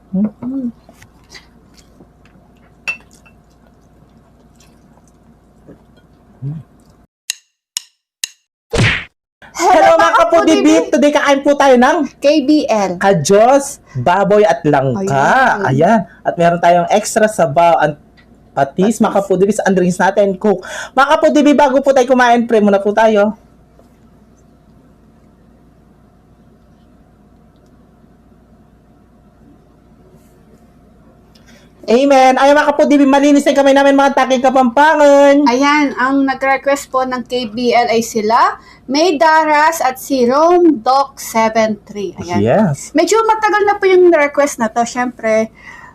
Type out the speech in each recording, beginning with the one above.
Mm. Hello mga kapudibit! Today kakain po tayo ng KBL. kadyos, baboy at langka. Ayan. At meron tayong extra sabaw at patis. Mga kapudibit, ang drinks natin, cook. Mga kapudibit, bago po tayo kumain, pray muna po tayo. Amen. Ayan mga kapudibit, malinis na kamay namin mga taking kapampangan. Ayan, ang nag-request po ng KBL ay sila, May Daras at si Rome Doc 73. Ayan. Yes. Medyo matagal na po yung request na to, syempre.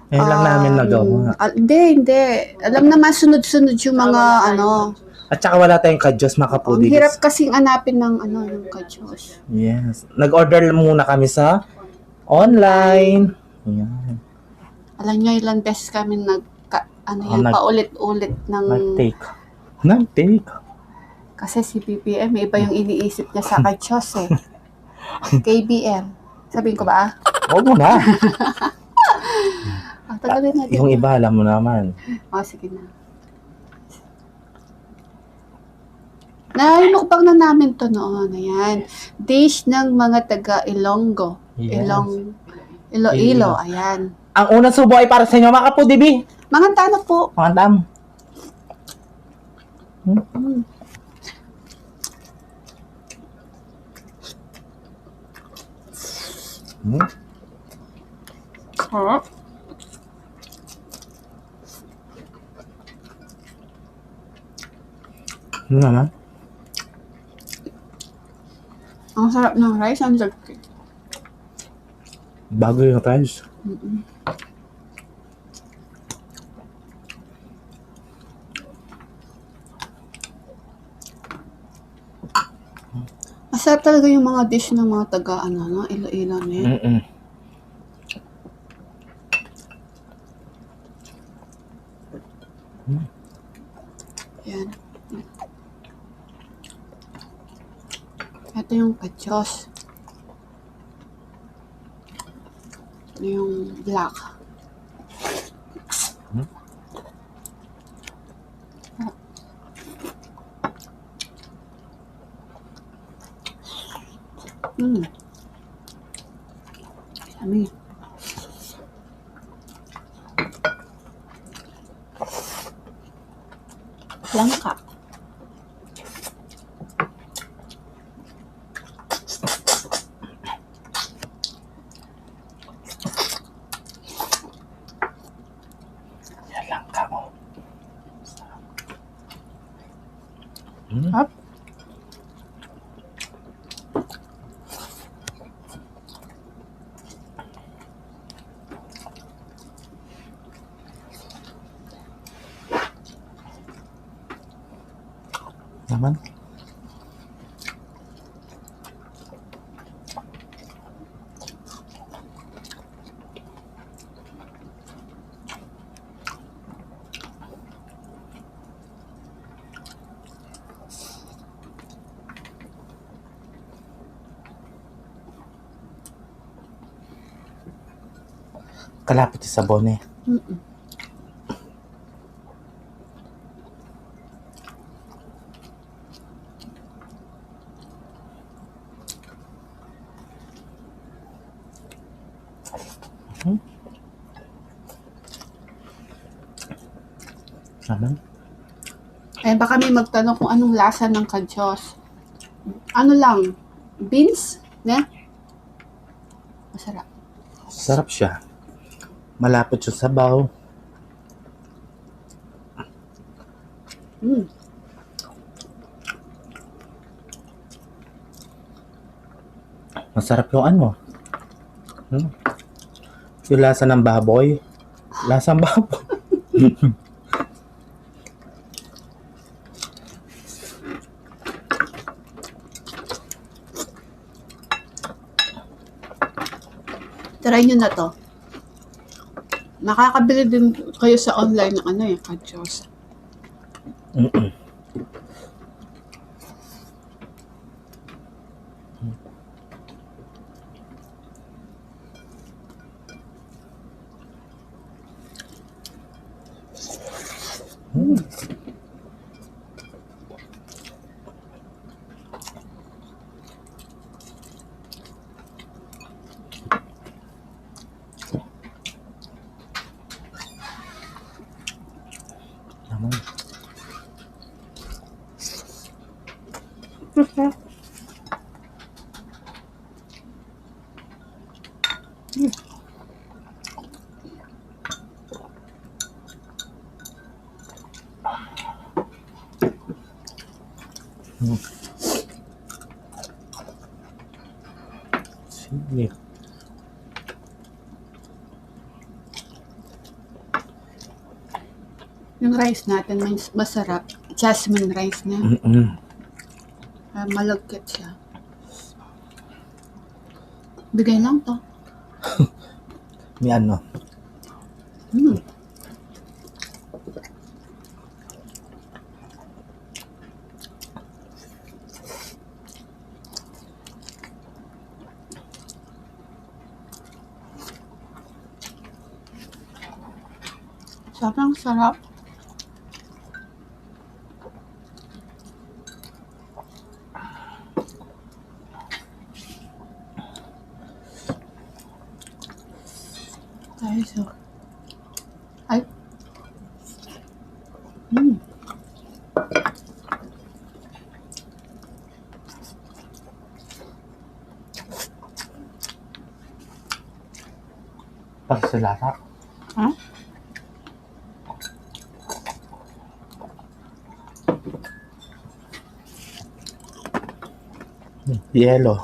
Ngayon lang namin nagawa. Hindi. Alam naman, sunod-sunod yung mga, At saka wala tayong kadyos mga ang kapudibit. hirap kasing hanapin ng, yung kadyos. Yes. Nag-order muna kami sa online. Ayan. Alam nyo, ilang beses kami paulit-ulit ng... Nag-take. Kasi si BBM, may iba yung iniisip niya sa kadyos eh. KBL. Sabihin ko ba? Huwag mo na. Tagalin natin. Yung iba, alam mo naman. Sige na. Nainukbang na namin to noon. Ayan. Dish ng mga taga Ilonggo. Yes. Iloilo. Ayan. Ang unang subo ay para sa inyo, mga kapudibi. Mga tano po. Mga dam. Sarap. Ano naman? Ang sarap ng rice. Ang sarap. Bago yung rice. Masarap talaga yung mga dish ng mga taga, Iloilo na yan. Yan. Ito yung kadyos. Ito yung black. Yummy. Langka. Yan lang ka mo. Up. Naman. Kalapit sa sabon eh. Naman. Baka may magtanong kung anong lasa ng kadyos. Ano lang? Beans? Ne? Masarap. Sarap siya. Malapot yung sabaw. Masarap yung ano. Yung lasa ng baboy. Lasang baboy. Try nyo na to. Makakabili din kayo sa online ng kadyos. Naman. Sige. Yung rice natin, masarap. Jasmine rice na. Malagkit siya. Bigay lang to. May ano. Sobrang sarap. Ay, so. Ay. Para sa lasa. Ha? Yelo.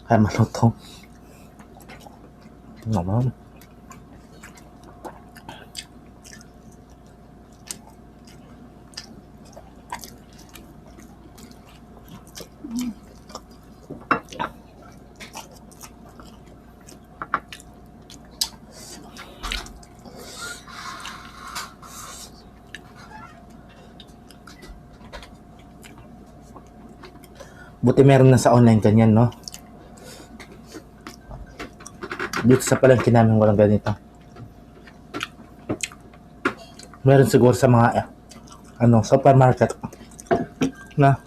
Kaya malutong. Naman. Buti meron na sa online ganyan, no? Dito sa palengke namin walang ganito. Meron siguro sa mga supermarket. Na?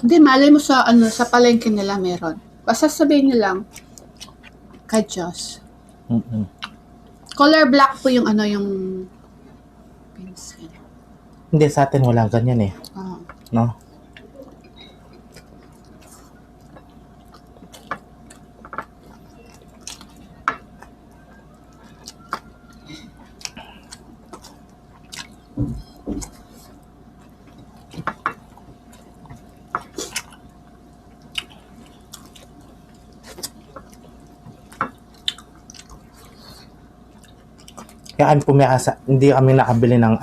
Hindi, malay mo sa palengke nila meron. Basta sabihin nyo lang, Kajos. Color black po yung yung pencil. Hindi, sa atin wala ganyan eh. No? Kaya hindi kami nakabili ng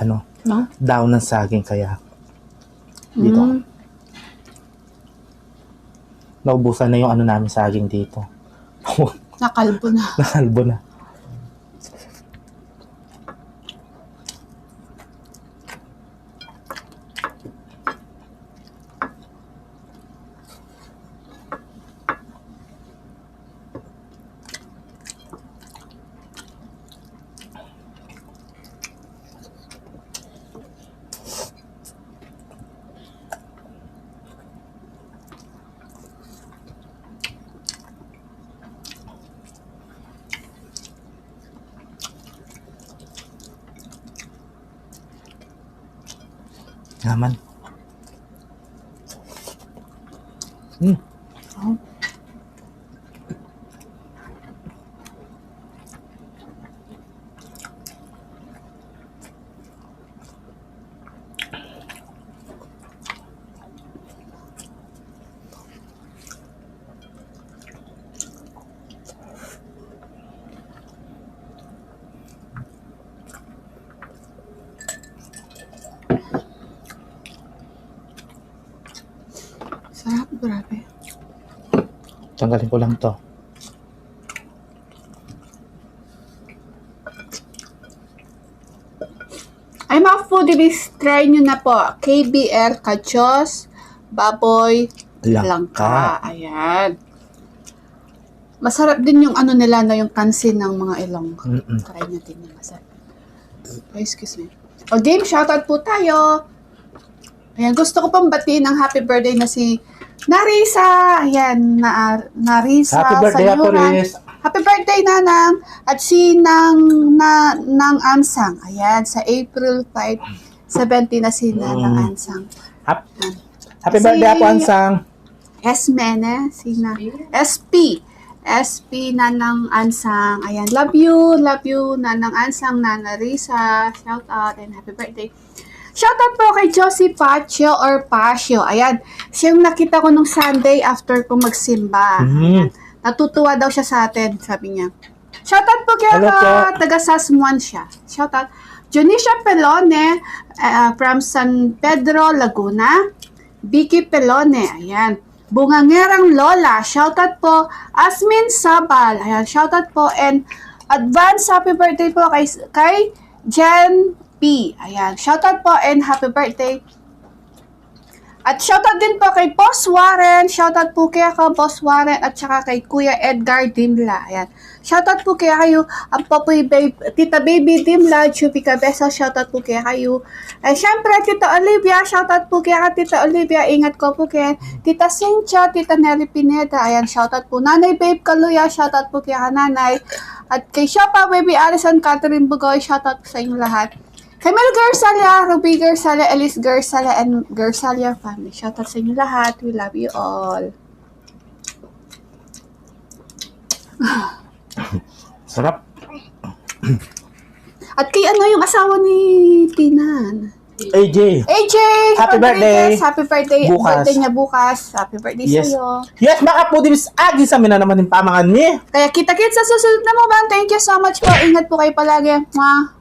daon ng saging kaya dito. Naubusan na yung namin saging dito. Nakalbo na. Nakalbo na. Naman. Sarap, grabe. Tanggalin ko lang to. Ay, mga foodies, try nyo na po. KBL, Kajos, Baboy, Langka. Ayan. Masarap din yung ano nila na yung kansin ng mga Ilonggo. Mm-mm. Try natin yung masarap. Ay, excuse me. O game, shoutout po tayo. Ayan, gusto ko pang batiin ng happy birthday na si Narisa. Ayan, Narisa. Happy birthday, Apo Sanyuran. Riz. Happy birthday, Nanang. At si Nang Ansang. Ayan, sa April 5, 70 na si Nanang Ansang. Happy birthday, Apo Ansang. Esmene, sina SP Nanang Ansang. Ayan, love you Nanang Ansang, Nana Risa. Shout out and happy birthday. Shout out po kay Josie Pacio or Pacio. Ayan, siyang nakita ko nung Sunday after ko magsimba. Ayan, natutuwa daw siya sa atin, sabi niya. Shout out po kaya Hello po. taga Sasmuan siya. Shout out. Junisha Pelone from San Pedro, Laguna. Vicky Pelone, ayan. Bungangerang Lola, shoutout po. Asmin Sabal, ayan, shoutout po. And advance happy birthday po kay Jen P. Ayan, shoutout po and happy birthday. At shoutout din po kay Boss Warren, shoutout po kaya ka Boss Warren at saka kay Kuya Edgar Dimla. Ayan. Shoutout po kaya kayo, ang Popoy Babe, Tita Baby Dimla, Chupi Cabeza, shoutout po kaya kayo. Ay, syempre, Tita Olivia, shoutout po kaya ka, Tita Olivia, ingat ko po kaya. Tita Cynthia, Tita Nelly Pineda, ayan, shoutout po. Nanay Babe Kaluya, shoutout po kaya ka, Nanay. At kay Shapa, Baby Alison, Catherine Bugoy, shoutout po sa inyo lahat. Kay Mel Garsalia, Ruby Garsalia, Elise Garsalia, and Garsalia family. Shoutout sa inyo lahat. We love you all. Sarap. At kay ano yung asawa ni Tinan? AJ. AJ! Happy birthday! Happy birthday! Bukas. Birthday niya bukas. Happy birthday Yes. sa'yo. Yes, mga kapudibis, agi sa mina naman yung pamangan ni. Kaya kita-kits sa susunod na mo, Thank you so much po. Ingat po kayo palagi. Mwah!